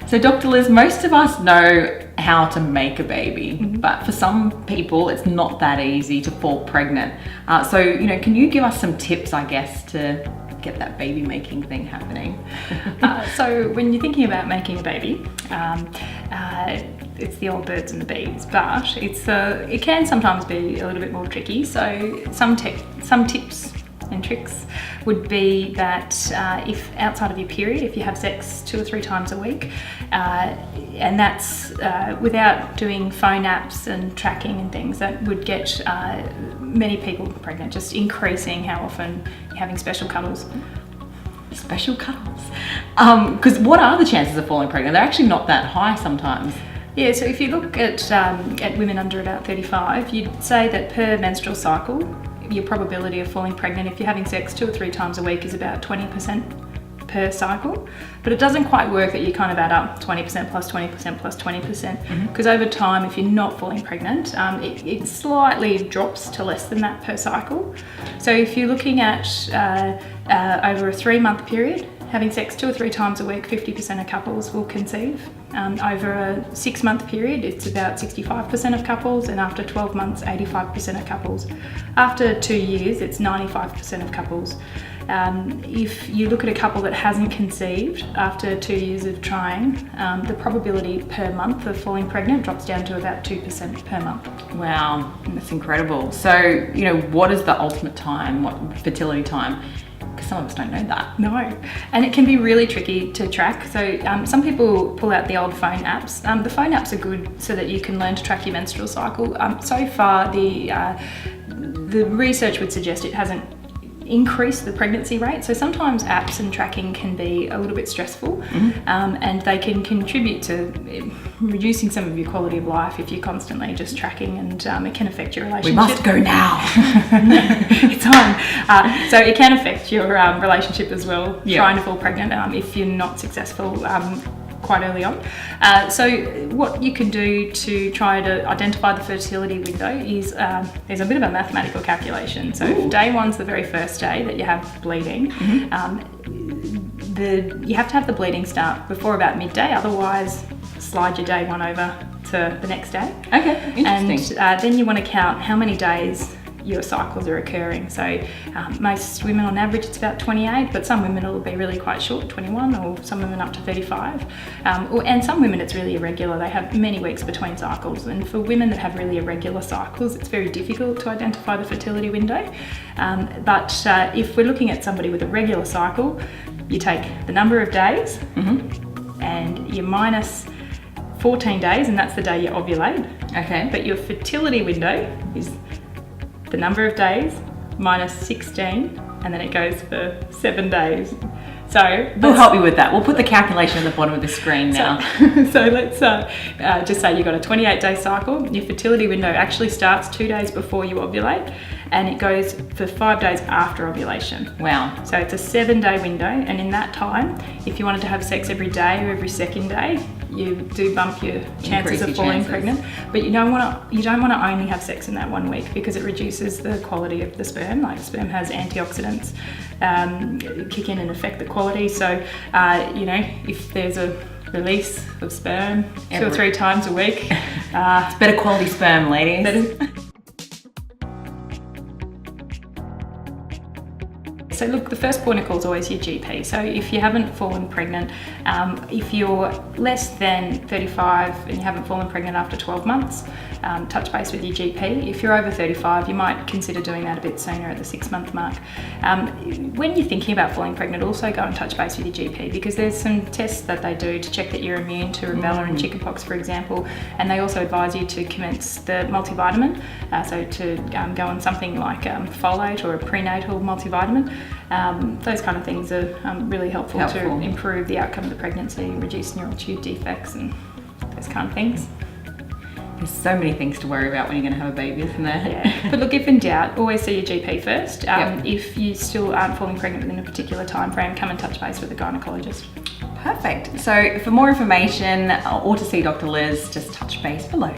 So Dr. Liz, most of us know how to make a baby, but for some people it's not that easy to fall pregnant. So, can you give us some tips, I guess, to get that baby making thing happening? So when you're thinking about making a baby, it's the old birds and the bees, but it can sometimes be a little bit more tricky. So some tips and tricks would be that if outside of your period, if you have sex 2 or 3 times a week, and that's without doing phone apps and tracking and things, that would get many people pregnant, just increasing how often you're having special cuddles. Special cuddles? Because what are the chances of falling pregnant? They're actually not that high sometimes. Yeah, so if you look at women under about 35, you'd say that per menstrual cycle, your probability of falling pregnant if you're having sex 2 or 3 times a week is about 20% per cycle. But it doesn't quite work that you kind of add up 20% plus 20% plus 20%, because over time, if you're not falling pregnant, it slightly drops to less than that per cycle. So if you're looking at over a 3-month period, having sex 2 or 3 times a week, 50% of couples will conceive. Over a 6-month period, it's about 65% of couples, and after 12 months, 85% of couples. After 2 years, it's 95% of couples. If you look at a couple that hasn't conceived after 2 years of trying, the probability per month of falling pregnant drops down to about 2% per month. Wow, that's incredible. So, what is the ultimate time, what fertility time? Because some of us don't know that. No, and it can be really tricky to track. So some people pull out the old phone apps. The phone apps are good so that you can learn to track your menstrual cycle. So far, the research would suggest it hasn't increased the pregnancy rate. So sometimes apps and tracking can be a little bit stressful, and they can contribute to reducing some of your quality of life if you're constantly just tracking, and it can affect your relationship. We must go now. It's on. So it can affect your relationship as well, trying to fall pregnant if you're not successful quite early on. So what you can do to try to identify the fertility window is there's a bit of a mathematical calculation. So if day 1's the very first day that you have bleeding, you have to have the bleeding start before about midday, otherwise slide your day 1 over to the next day. Okay, interesting. And then you want to count how many days your cycles are occurring. So most women on average it's about 28, but some women it'll be really quite short, 21, or some women up to 35. And some women it's really irregular. They have many weeks between cycles, and for women that have really irregular cycles, it's very difficult to identify the fertility window. But if we're looking at somebody with a regular cycle, you take the number of days and you minus 14 days, and that's the day you ovulate. Okay. But your fertility window is the number of days minus 16, and then it goes for 7 days. So we'll help you with that. We'll put the calculation at the bottom of the screen now. So let's just say you've got a 28-day cycle. Your fertility window actually starts 2 days before you ovulate, and it goes for 5 days after ovulation. Wow. So it's a 7-day window, and in that time, if you wanted to have sex every day or every second day, you do bump your chances of falling pregnant. But you don't want to only have sex in that 1 week, because it reduces the quality of the sperm. Like sperm has antioxidants kick in and affect the quality. So if there's a release of sperm 2 or 3 times a week, it's better quality sperm, ladies. So look, the first point of call is always your GP. So if you haven't fallen pregnant, if you're less than 35 and you haven't fallen pregnant after 12 months, touch base with your GP. If you're over 35, you might consider doing that a bit sooner at the 6-month mark. When you're thinking about falling pregnant, also go and touch base with your GP, because there's some tests that they do to check that you're immune to rubella and chickenpox, for example, and they also advise you to commence the multivitamin, so to go on something like folate or a prenatal multivitamin. Those kind of things are really helpful to improve the outcome of the pregnancy, reduce neural tube defects and those kind of things. There's so many things to worry about when you're going to have a baby, isn't there? Yeah. But look, if in doubt, always see your GP first. If you still aren't falling pregnant within a particular time frame, come and touch base with a gynecologist. Perfect. So for more information or to see Dr. Liz, just touch base below.